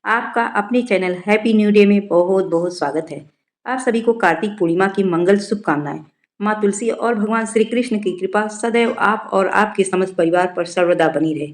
आपका अपने channel happy new day में बहुत बहुत स्वागत है। आप सभी को कार्तिक पूर्णिमा की मंगल शुभकामनाएं। माँ तुलसी और भगवान श्री कृष्ण की कृपा सदैव आप और आपके समस्त परिवार पर सर्वदा बनी रहे।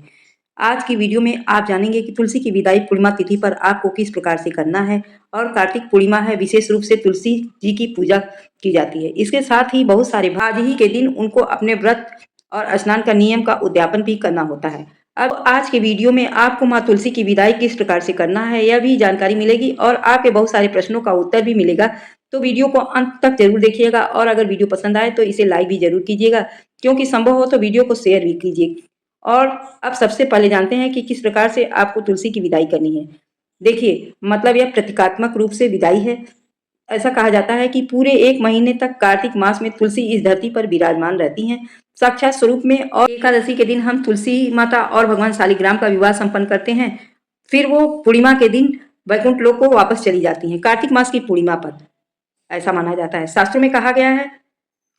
आज की वीडियो में आप जानेंगे कि तुलसी की विदाई पूर्णिमा तिथि पर आपको किस प्रकार से करना है और कार्तिक पूर्णिमा है, विशेष रूप से तुलसी जी की पूजा की जाती है। इसके साथ ही बहुत सारे आज ही के दिन उनको अपने व्रत और स्नान का नियम का उद्यापन भी करना होता है। अब आज के वीडियो में आपको माँ तुलसी की विदाई किस प्रकार से करना है यह भी जानकारी मिलेगी और आपके बहुत सारे प्रश्नों का उत्तर भी मिलेगा। तो वीडियो को अंत तक जरूर देखिएगा और अगर वीडियो पसंद आए तो इसे लाइक भी जरूर कीजिएगा, क्योंकि संभव हो तो वीडियो को शेयर भी कीजिए। और अब सबसे पहले जानते हैं कि किस प्रकार से आपको तुलसी की विदाई करनी है। देखिए, मतलब यह प्रतीकात्मक रूप से विदाई है। ऐसा कहा जाता है कि पूरे 1 महीने तक कार्तिक मास में तुलसी इस धरती पर विराजमान रहती हैं साक्षात स्वरूप में, और एकादशी के दिन हम तुलसी माता और भगवान शालिग्राम का विवाह संपन्न करते हैं। फिर वो पूर्णिमा के दिन वैकुंठ लोक को वापस चली जाती हैं कार्तिक मास की पूर्णिमा पर, ऐसा माना जाता है। शास्त्रों में कहा गया है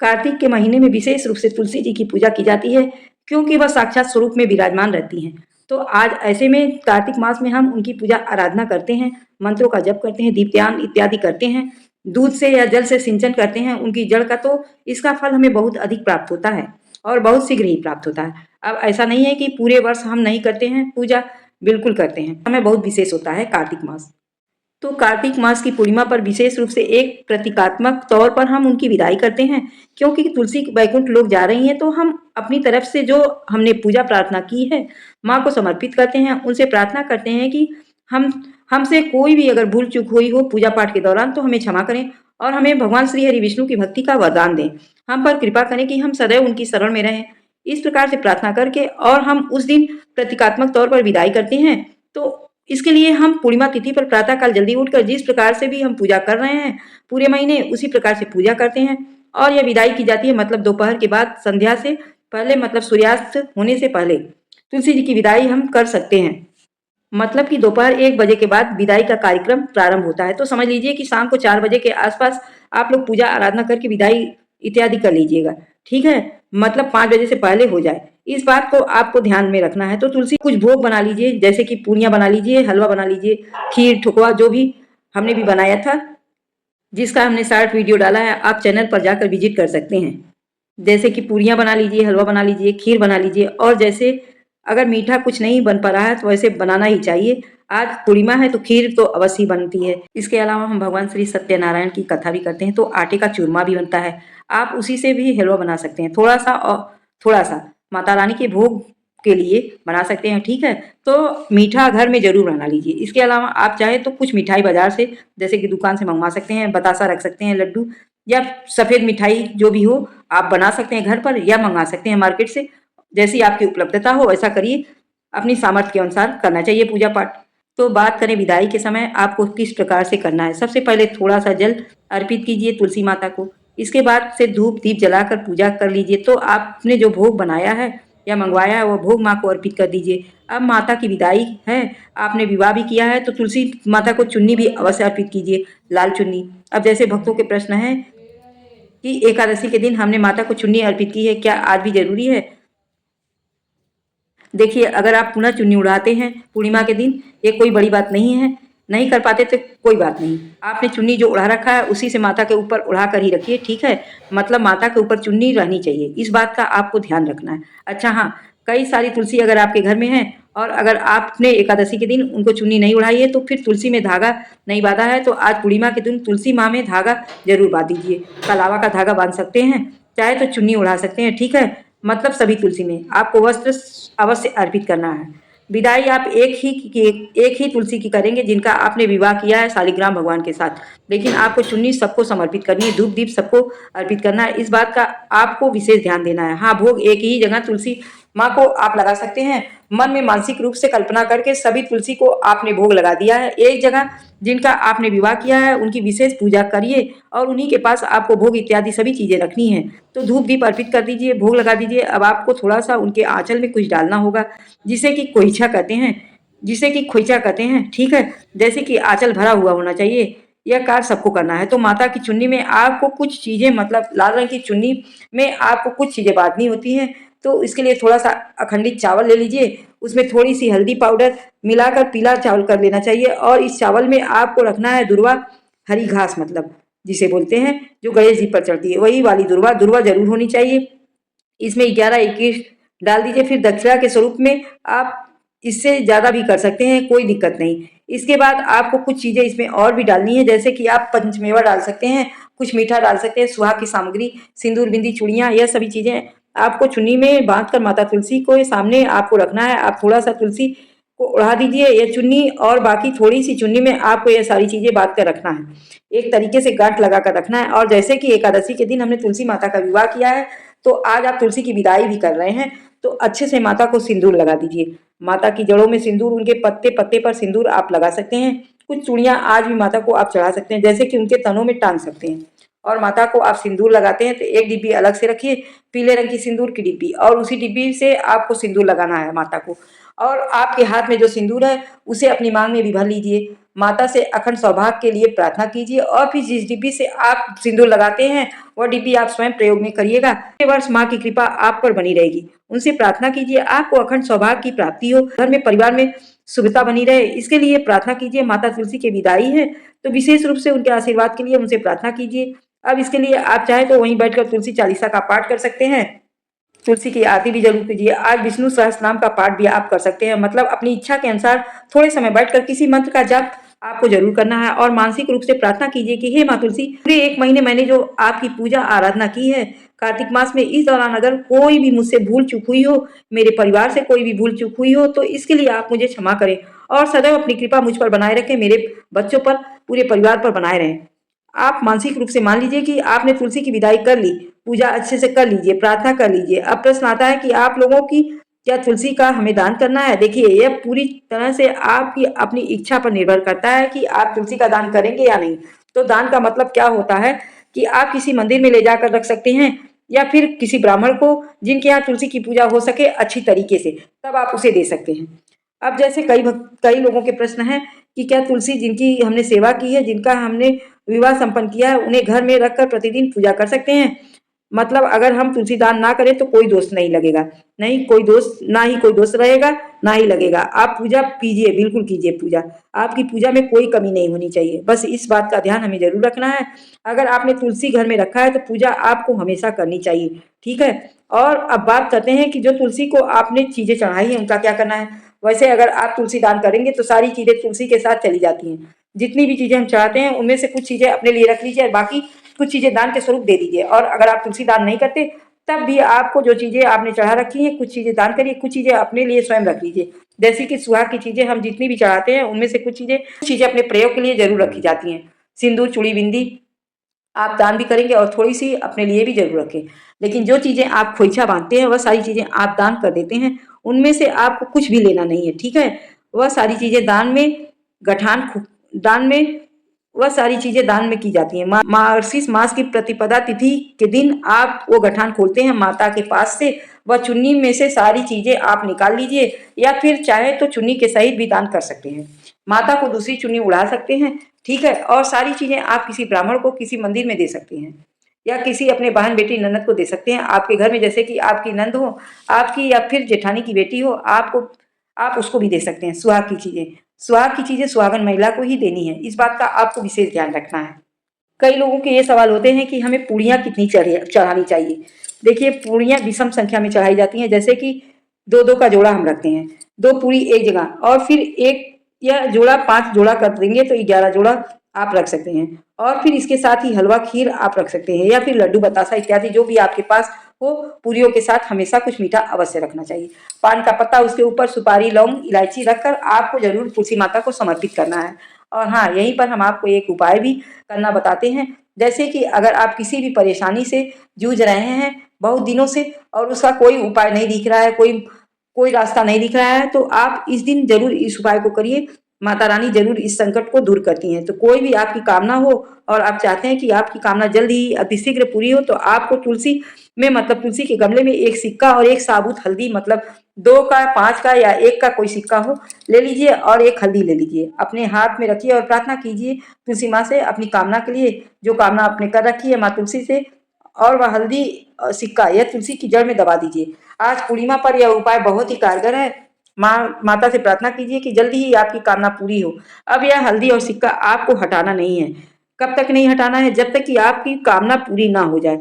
कार्तिक के महीने में विशेष रूप से तुलसी जी की पूजा की जाती है, क्योंकि वह साक्षात स्वरूप में विराजमान रहती हैं। तो आज ऐसे में कार्तिक मास में हम उनकी पूजा आराधना करते हैं, मंत्रों का जप करते हैं, दीपदान इत्यादि करते हैं, दूध से या जल से सिंचन करते हैं उनकी जड़ का, तो इसका फल हमें बहुत अधिक प्राप्त होता है और बहुत शीघ्र ही प्राप्त होता है। अब ऐसा नहीं है कि पूरे वर्ष हम नहीं करते हैं पूजा, बिल्कुल करते हैं। हमें बहुत विशेष होता है कार्तिक मास। तो कार्तिक मास की पूर्णिमा पर विशेष रूप से एक प्रतीकात्मक तौर पर हम उनकी विदाई करते हैं, क्योंकि तुलसी वैकुंठ लोग जा रही हैं, तो हम अपनी तरफ से जो हमने पूजा प्रार्थना की है माँ को समर्पित करते हैं। उनसे प्रार्थना करते हैं कि हमसे कोई भी अगर भूल चूक हुई हो पूजा पाठ के दौरान तो हमें क्षमा करें और हमें भगवान श्री हरि विष्णु की भक्ति का वरदान दें, हम पर कृपा करें कि हम सदैव उनकी शरण में रहें। इस प्रकार से प्रार्थना करके और हम उस दिन प्रतीकात्मक तौर पर विदाई करते हैं। तो इसके लिए हम पूर्णिमा तिथि पर प्रातः काल जल्दी उठकर जिस प्रकार से भी हम पूजा कर रहे हैं पूरे महीने, उसी प्रकार से पूजा करते हैं और यह विदाई की जाती है। मतलब दोपहर के बाद संध्या से पहले, मतलब सूर्यास्त होने से पहले तुलसी जी की विदाई हम कर सकते हैं। मतलब कि दोपहर 1 बजे के बाद विदाई का कार्यक्रम प्रारंभ होता है। तो समझ लीजिए कि शाम को 4 बजे के आसपास आप लोग पूजा आराधना करके विदाई इत्यादि कर लीजिएगा, ठीक है। मतलब 5 बजे से पहले हो जाए, इस बात को आपको ध्यान में रखना है। तो तुलसी कुछ भोग बना लीजिए, जैसे कि पूरियां बना लीजिए, हलवा बना लीजिए, खीर ठुकवा जो भी हमने भी बनाया था, जिसका हमने शॉर्ट वीडियो डाला है, आप चैनल पर जाकर विजिट कर सकते हैं। जैसे कि पूरियां बना लीजिए, हलवा बना लीजिए, खीर बना लीजिए, और जैसे अगर मीठा कुछ नहीं बन पा रहा है तो वैसे बनाना ही चाहिए। आज पूर्णिमा है तो खीर तो अवश्य बनती है। इसके अलावा हम भगवान श्री सत्यनारायण की कथा भी करते हैं, तो आटे का चूरमा भी बनता है, आप उसी से भी हलवा बना सकते हैं। थोड़ा सा और थोड़ा सा माता रानी के भोग के लिए बना सकते हैं, ठीक है। तो मीठा घर में जरूर बना लीजिए। इसके अलावा आप चाहे तो कुछ मिठाई बाजार से, जैसे कि दुकान से मंगवा सकते हैं, बतासा रख सकते हैं, लड्डू या सफेद मिठाई जो भी हो आप बना सकते हैं घर पर, या मंगा सकते हैं मार्केट से। जैसी आपकी उपलब्धता हो वैसा करिए, अपनी सामर्थ्य के अनुसार करना चाहिए पूजा पाठ। तो बात करें विदाई के समय आपको किस प्रकार से करना है। सबसे पहले थोड़ा सा जल अर्पित कीजिए तुलसी माता को। इसके बाद से धूप दीप जलाकर पूजा कर लीजिए। तो आपने जो भोग बनाया है या मंगवाया है वो भोग माँ को अर्पित कर दीजिए। अब माता की विदाई है, आपने विवाह भी किया है, तो तुलसी माता को चुन्नी भी अवश्य अर्पित कीजिए, लाल चुन्नी। अब जैसे भक्तों के प्रश्न है कि एकादशी के दिन हमने माता को चुन्नी अर्पित की है, क्या आज भी जरूरी है। देखिए, अगर आप पुनः चुन्नी उड़ाते हैं पूर्णिमा के दिन, ये कोई बड़ी बात नहीं है। नहीं कर पाते तो कोई बात नहीं, आपने चुन्नी जो उड़ा रखा है उसी से माता के ऊपर उड़ा कर ही रखिए, ठीक है। मतलब माता के ऊपर चुन्नी रहनी चाहिए, इस बात का आपको ध्यान रखना है। अच्छा हाँ, कई सारी तुलसी अगर आपके घर में है और अगर आपने एकादशी के दिन उनको चुन्नी नहीं उड़ाई है तो फिर तुलसी में धागा नहीं बांधा है, तो आज पूर्णिमा के दिन तुलसी माँ में धागा जरूर बांध दीजिए। कलावा का धागा बांध सकते हैं, चाहे तो चुन्नी उड़ा सकते हैं, ठीक है। मतलब सभी तुलसी में आपको वस्त्र अवश्य अर्पित करना है। विदाई आप एक ही तुलसी की करेंगे जिनका आपने विवाह किया है शालिग्राम भगवान के साथ, लेकिन आपको चुन्नी सबको समर्पित करनी है, धूप दीप सबको अर्पित करना है। इस बात का आपको विशेष ध्यान देना है। हाँ, भोग एक ही जगह तुलसी माँ को आप लगा सकते हैं। मन में मानसिक रूप से कल्पना करके सभी तुलसी को आपने भोग लगा दिया है एक जगह, जिनका आपने विवाह किया है उनकी विशेष पूजा करिए और उन्हीं के पास आपको भोग इत्यादि सभी चीजें रखनी है। तो धूप दीप अर्पित कर दीजिए, भोग लगा दीजिए। अब आपको थोड़ा सा उनके आंचल में कुछ डालना होगा, जिसे कि खोइछा कहते हैं, ठीक है। जैसे कि आंचल भरा हुआ होना चाहिए, यह कार्य सबको करना है। तो माता की चुन्नी में आपको कुछ चीजें, मतलब लाल रंग की चुन्नी में आपको कुछ चीजें बांधनी होती हैं। तो इसके लिए थोड़ा सा अखंडित चावल ले लीजिए, उसमें थोड़ी सी हल्दी पाउडर मिलाकर पीला चावल कर लेना चाहिए। और इस चावल में आपको रखना है दुर्वा, हरी घास मतलब जिसे बोलते हैं, जो गणेश जी पर चढ़ती है, वही वाली दुर्वा दुर्वा जरूर होनी चाहिए। इसमें 11-21 डाल दीजिए। फिर दक्षिणा के स्वरूप में आप इससे ज़्यादा भी कर सकते हैं, कोई दिक्कत नहीं। इसके बाद आपको कुछ चीज़ें इसमें और भी डालनी है, जैसे कि आप पंचमेवा डाल सकते हैं, कुछ मीठा डाल सकते हैं, सुहाग की सामग्री, सिंदूर, बिंदी, चूड़ियाँ, यह सभी चीज़ें आपको चुन्नी में बांधकर माता तुलसी को सामने आपको रखना है। आप थोड़ा सा तुलसी को उड़ा दीजिए, यह चुन्नी और बाकी थोड़ी सी चुन्नी में आपको यह सारी चीज़ें बांध कर रखना है, एक तरीके से गांठ लगा कर रखना है। और जैसे कि एकादशी के दिन हमने तुलसी माता का विवाह किया है, तो आज आप तुलसी की विदाई भी कर रहे हैं, तो अच्छे से माता को सिंदूर लगा दीजिए। माता की जड़ों में सिंदूर, उनके पत्ते पत्ते पर सिंदूर आप लगा सकते हैं। कुछ चूड़ियाँ आज भी माता को आप चढ़ा सकते हैं, जैसे कि उनके तनों में टांग सकते हैं। और माता को आप सिंदूर लगाते हैं तो एक डिब्बी अलग से रखिए, पीले रंग की सिंदूर की डिब्बी, और उसी डिब्बी से आपको सिंदूर लगाना है माता को। और आपके हाथ में जो सिंदूर है उसे अपनी मांग में भी भर लीजिए। माता से अखंड सौभाग्य के लिए प्रार्थना कीजिए, और फिर जिस डिब्बी से आप सिंदूर लगाते हैं वह डिब्बी आप स्वयं प्रयोग में करिएगा। ये वर्ष माँ की कृपा आप पर बनी रहेगी। उनसे प्रार्थना कीजिए आपको अखंड सौभाग्य की प्राप्ति हो, घर में परिवार में शुभता बनी रहे, इसके लिए प्रार्थना कीजिए। माता तुलसी की विदाई है तो विशेष रूप से उनके आशीर्वाद के लिए उनसे प्रार्थना कीजिए। अब इसके लिए आप चाहे तो वहीं बैठकर तुलसी चालीसा का पाठ कर सकते हैं, तुलसी की आरती भी जरूर कीजिए। आज विष्णु सहस्त्रनाम का पाठ भी आप कर सकते हैं, मतलब अपनी इच्छा के अनुसार थोड़े समय बैठकर किसी मंत्र का जाप आपको जरूर करना है। और मानसिक रूप से प्रार्थना कीजिए कि हे माँ तुलसी, पूरे 1 महीने मैंने जो आपकी पूजा आराधना की है, कार्तिक मास में इस दौरान अगर कोई भी मुझसे भूल चूक हुई हो, मेरे परिवार से कोई भी भूल चूक हुई हो, तो इसके लिए आप मुझे क्षमा करें और सदैव अपनी कृपा मुझ पर बनाए रखें, मेरे बच्चों पर, पूरे परिवार पर बनाए रहें। आप मानसिक रूप से मान लीजिए कि आपने तुलसी की विदाई कर ली, पूजा अच्छे से कर लीजिए, प्रार्थना कर लीजिए। अब प्रश्न आता है कि आप लोगों की क्या तुलसी का हमें दान करना है? देखिए, यह पूरी तरह से आपकी अपनी इच्छा पर निर्भर करता है कि आप तुलसी का दान करेंगे या नहीं। तो दान का मतलब क्या होता है कि आप किसी मंदिर में ले जाकर रख सकते हैं, या फिर किसी ब्राह्मण को जिनके यहाँ तुलसी की पूजा हो सके अच्छी तरीके से, तब आप उसे दे सकते हैं। अब जैसे कई लोगों के प्रश्न हैं कि क्या तुलसी जिनकी हमने सेवा की है, जिनका हमने विवाह संपन्न किया है, उन्हें घर में रखकर प्रतिदिन पूजा कर सकते हैं? मतलब अगर हम तुलसी दान ना करें तो कोई दोष नहीं लगेगा, नहीं कोई दोष, ना ही कोई दोष रहेगा, ना ही लगेगा। आप पूजा कीजिए, बिल्कुल कीजिए पूजा, आपकी पूजा में कोई कमी नहीं होनी चाहिए, बस इस बात का ध्यान हमें जरूर रखना है। अगर आपने तुलसी घर में रखा है तो पूजा आपको हमेशा करनी चाहिए, ठीक है। और अब बात करते हैं कि जो तुलसी को आपने चीजें चढ़ाई हैं उनका क्या करना है। वैसे अगर आप तुलसी दान करेंगे तो सारी चीजें तुलसी के साथ चली जाती हैं। जितनी भी चीजें हम चढ़ाते हैं उनमें से कुछ चीजें अपने लिए रख लीजिए और बाकी कुछ चीजें दान के स्वरूप दे दीजिए। और अगर आप तुलसी दान नहीं करते तब भी आपको जो चीजें आपने चढ़ा रखी हैं, कुछ चीजें दान करिए, कुछ चीजें अपने लिए स्वयं रख लीजिए। जैसे कि सुहाग की चीजें हम जितनी भी चढ़ाते हैं उनमें से कुछ चीजें अपने प्रयोग के लिए जरूर रखी जाती हैं। सिंदूर, चूड़ी, बिंदी आप दान भी करेंगे और थोड़ी सी अपने लिए भी जरूर रखें। लेकिन जो चीजें आप खोइछा बांधते हैं वह सारी चीजें आप दान कर देते हैं, उनमें से आपको कुछ भी लेना नहीं है, ठीक है। वह सारी चीजें दान में, गठान दान में, वह सारी चीजें दान में की जाती हैं। मार्गशीर्ष मास की प्रतिपदा तिथि के दिन आप वो गठान खोलते हैं माता के पास से, वह चुन्नी में से सारी चीजें आप निकाल लीजिए, या फिर चाहे तो चुन्नी के सहित भी दान कर सकते हैं। माता को दूसरी चुन्नी उड़ा सकते हैं, ठीक है। और सारी चीजें आप किसी ब्राह्मण को किसी मंदिर में दे सकते हैं, या किसी अपने बहन, बेटी, ननद को दे सकते हैं। आपके घर में जैसे कि आपकी नंद हो, आपकी या फिर जेठानी की बेटी हो, आप उसको भी दे सकते हैं। सुहाग की चीजें सुहागन महिला को ही देनी है, इस बात का आपको विशेष ध्यान रखना है। कई लोगों के ये सवाल होते हैं कि हमें पूड़ियाँ कितनी चढ़ानी चाहिए। देखिए, पूड़ियाँ विषम संख्या में चढ़ाई जाती हैं, जैसे कि 2-2 का जोड़ा हम रखते हैं, 2 पूड़ी एक जगह, और फिर एक या जोड़ा 5 जोड़ा कर देंगे तो 11 जोड़ा आप रख सकते हैं। और फिर इसके साथ ही हलवा, खीर आप रख सकते हैं, या फिर लड्डू, बतासा इत्यादि जो भी आपके पास हो। पूरियों के साथ हमेशा कुछ मीठा अवश्य रखना चाहिए। पान का पत्ता, उसके ऊपर सुपारी, लौंग, इलायची रखकर आपको जरूर तुलसी माता को समर्पित करना है। और हाँ, यहीं पर हम आपको एक उपाय भी करना बताते हैं। जैसे कि अगर आप किसी भी परेशानी से जूझ रहे हैं बहुत दिनों से और उसका कोई उपाय नहीं दिख रहा है, कोई रास्ता नहीं दिख रहा है, तो आप इस दिन जरूर इस उपाय को करिए। माता रानी जरूर इस संकट को दूर करती हैं। तो कोई भी आपकी कामना हो और आप चाहते हैं कि आपकी कामना जल्द ही अतिशीघ्र पूरी हो, तो आपको तुलसी में, मतलब तुलसी के गमले में एक सिक्का और एक साबुत हल्दी, मतलब 2 का, 5 का या 1 का कोई सिक्का हो, ले लीजिए और एक हल्दी ले लीजिए, अपने हाथ में रखिए और प्रार्थना कीजिए तुलसी माँ से अपनी कामना के लिए, जो कामना आपने कर रखी है माँ तुलसी से। और वह हल्दी सिक्का यह तुलसी की जड़ में दबा दीजिए। आज पूर्णिमा पर यह उपाय बहुत ही कारगर है। माता से प्रार्थना कीजिए कि जल्दी ही आपकी कामना पूरी हो। अब यह हल्दी और सिक्का आपको हटाना नहीं है। कब तक नहीं हटाना है? जब तक कि आपकी कामना पूरी ना हो जाए।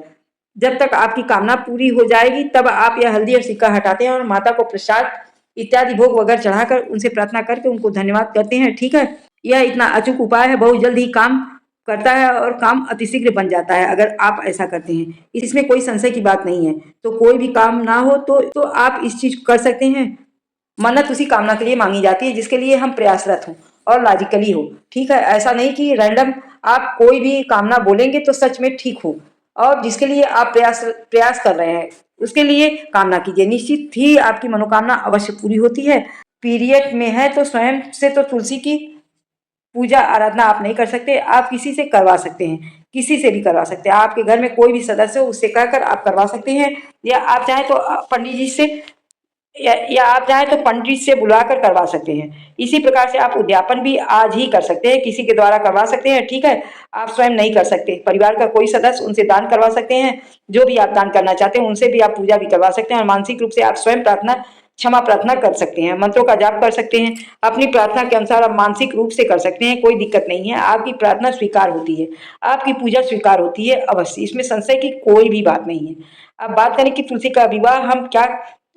जब तक आपकी कामना पूरी हो जाएगी तब आप यह हल्दी और सिक्का हटाते हैं और माता को प्रसाद इत्यादि भोग वगैरह चढ़ाकर उनसे प्रार्थना करके उनको धन्यवाद करते हैं। ठीक है, यह इतना अचूक उपाय है, बहुत जल्द ही काम करता है और काम अतिशीघ्र बन जाता है अगर आप ऐसा करते हैं। इसमें कोई संशय की बात नहीं है। तो कोई भी काम ना हो तो आप इस चीज कर सकते हैं। मन्नत उसी कामना के लिए मांगी जाती है जिसके लिए हम प्रयासरत हों और लॉजिकली हो। ठीक है, ऐसा नहीं कि रैंडम आप कोई भी कामना बोलेंगे तो सच में ठीक हो। और जिसके लिए आप प्रयास कर रहे हैं उसके लिए कामना कीजिए, निश्चित ही आपकी मनोकामना अवश्य पूरी होती है। पीरियड में है तो स्वयं से तो तुलसी की पूजा आराधना आप नहीं कर सकते, आप किसी से करवा सकते हैं, किसी से भी करवा सकते हैं। आपके घर में कोई भी सदस्य हो उससे कहकर आप करवा सकते हैं, या आप चाहें तो पंडित जी से या आप चाहें तो पंडित से बुला कर करवा सकते हैं। इसी प्रकार से आप उद्यापन भी आज ही कर सकते हैं, किसी के द्वारा करवा सकते हैं। ठीक है, आप स्वयं नहीं कर सकते, परिवार का कोई सदस्य उनसे दान करवा सकते हैं। जो भी आप दान करना चाहते हैं उनसे भी आप पूजा भी करवा सकते हैं और मानसिक रूप से आप स्वयं क्षमा प्रार्थना कर सकते हैं, मंत्रों का जाप कर सकते हैं। अपनी प्रार्थना के अनुसार आप मानसिक रूप से कर सकते हैं, कोई दिक्कत नहीं है। आपकी प्रार्थना स्वीकार होती है, आपकी पूजा स्वीकार होती है अवश्य, इसमें संशय की कोई भी बात नहीं है। अब बात करें कि तुलसी का विवाह हम क्या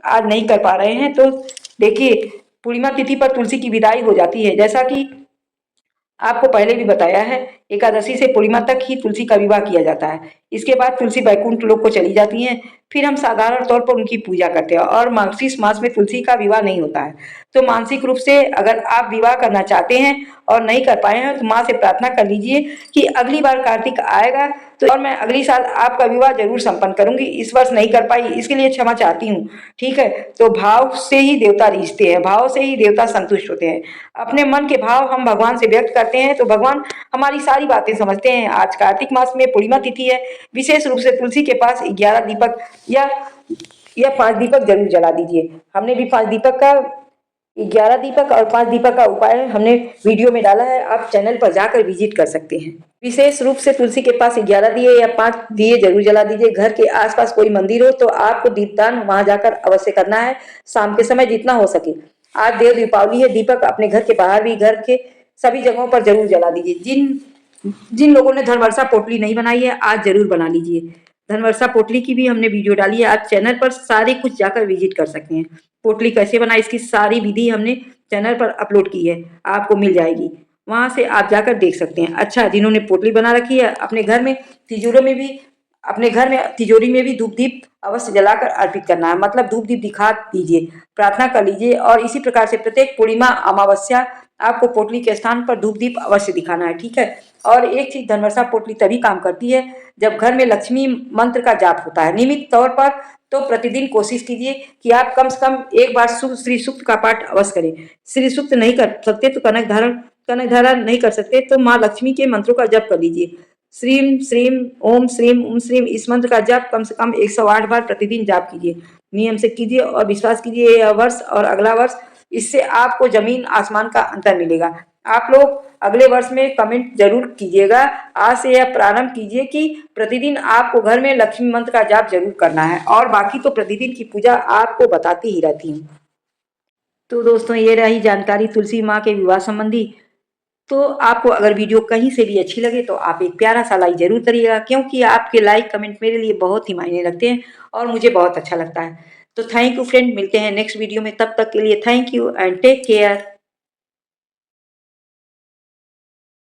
आज नहीं कर पा रहे हैं, तो देखिए, पूर्णिमा तिथि पर तुलसी की विदाई हो जाती है। जैसा कि आपको पहले भी बताया है, एकादशी से पूर्णिमा तक ही तुलसी का विवाह किया जाता है। इसके बाद तुलसी बैकुंठ लोक को चली जाती हैं। फिर हम साधारण तौर पर उनकी पूजा करते हैं और मार्गशीर्ष मास में तुलसी का विवाह नहीं होता है। तो मानसिक रूप से अगर आप विवाह करना चाहते हैं और नहीं कर पाए हैं तो माँ से प्रार्थना कर लीजिए कि अगली बार कार्तिक आएगा तो और मैं अगली साल आपका विवाह जरूर संपन्न करूंगी। इस वर्ष नहीं कर पाई, इसके लिए क्षमा चाहती हूँ। ठीक है, तो भाव से ही देवता रिझते हैं, भाव से ही देवता संतुष्ट होते हैं। अपने मन के भाव हम भगवान से व्यक्त करते हैं तो भगवान हमारी सारी बातें समझते हैं। आज कार्तिक मास में पूर्णिमा तिथि है, विशेष रूप से तुलसी के पास 11 दीपक या 5 दीपक जरूर जला दीजिए। हमने भी 5 दीपक का 11 दीपक और 5 दीपक का उपाय हमने वीडियो में डाला है, आप चैनल पर जाकर विजिट कर सकते हैं। विशेष रूप से तुलसी के पास 11 दिए या 5 दिए जरूर जला दीजिए। घर के आसपास कोई मंदिर हो तो आपको दीपदान वहां जाकर अवश्य करना है, शाम के समय जितना हो सके। आज देव दीपावली है, दीपक अपने घर के बाहर भी, घर के सभी जगहों पर जरूर जला दीजिए। जिन जिन लोगों ने धनवर्षा पोटली नहीं बनाई है आज जरूर बना लीजिए। धनवर्षा पोटली की भी हमने वीडियो डाली है, आप चैनल पर सारे कुछ जाकर विजिट कर सकते हैं। पोटली कैसे बनाए इसकी सारी विधि हमने चैनल पर अपलोड की है, आपको मिल जाएगी, वहां से आप जाकर देख सकते हैं। अच्छा, जिन्होंने पोटली बना रखी है अपने घर में तिजोरी में भी धूप दीप अवश्य जलाकर अर्पित करना है, मतलब धूप दीप दिखा दीजिए, प्रार्थना कर लीजिए। और इसी प्रकार से प्रत्येक पूर्णिमा अमावस्या आपको पोटली के स्थान पर धूप दीप अवश्य दिखाना है। ठीक है, और एक चीज, धनवर्षा पोटली तभी काम करती है जब घर में लक्ष्मी मंत्र का जाप होता है नियमित तौर पर। तो प्रतिदिन कोशिश कीजिए कि आप कम से कम एक बार श्री सूक्त का पाठ अवश्य करें। श्री सूक्त नहीं कर सकते तो कनक धारण नहीं कर सकते तो माँ लक्ष्मी के मंत्रों का जप कर लीजिए। श्रीम श्रीम ओम श्रीम इस मंत्र का जप कम से कम 108 बार प्रतिदिन जाप कीजिए, नियम से कीजिए और विश्वास कीजिए यह वर्ष और अगला वर्ष, इससे आपको जमीन आसमान का अंतर मिलेगा। आप लोग अगले वर्ष में कमेंट जरूर कीजिएगा। आज से यह प्रारंभ कीजिए कि प्रतिदिन आपको घर में लक्ष्मी मंत्र का जाप जरूर करना है, और बाकी तो प्रतिदिन की पूजा आपको बताती ही रहती हूँ। तो दोस्तों, ये रही जानकारी तुलसी माँ के विवाह संबंधी। तो आपको अगर वीडियो कहीं से भी अच्छी लगे तो आप एक प्यारा सा लाइक जरूर करिएगा, क्योंकि आपके लाइक कमेंट मेरे लिए बहुत ही मायने रखते हैं और मुझे बहुत अच्छा लगता है। तो थैंक यू फ्रेंड, मिलते हैं नेक्स्ट वीडियो में, तब तक के लिए thank you and take care.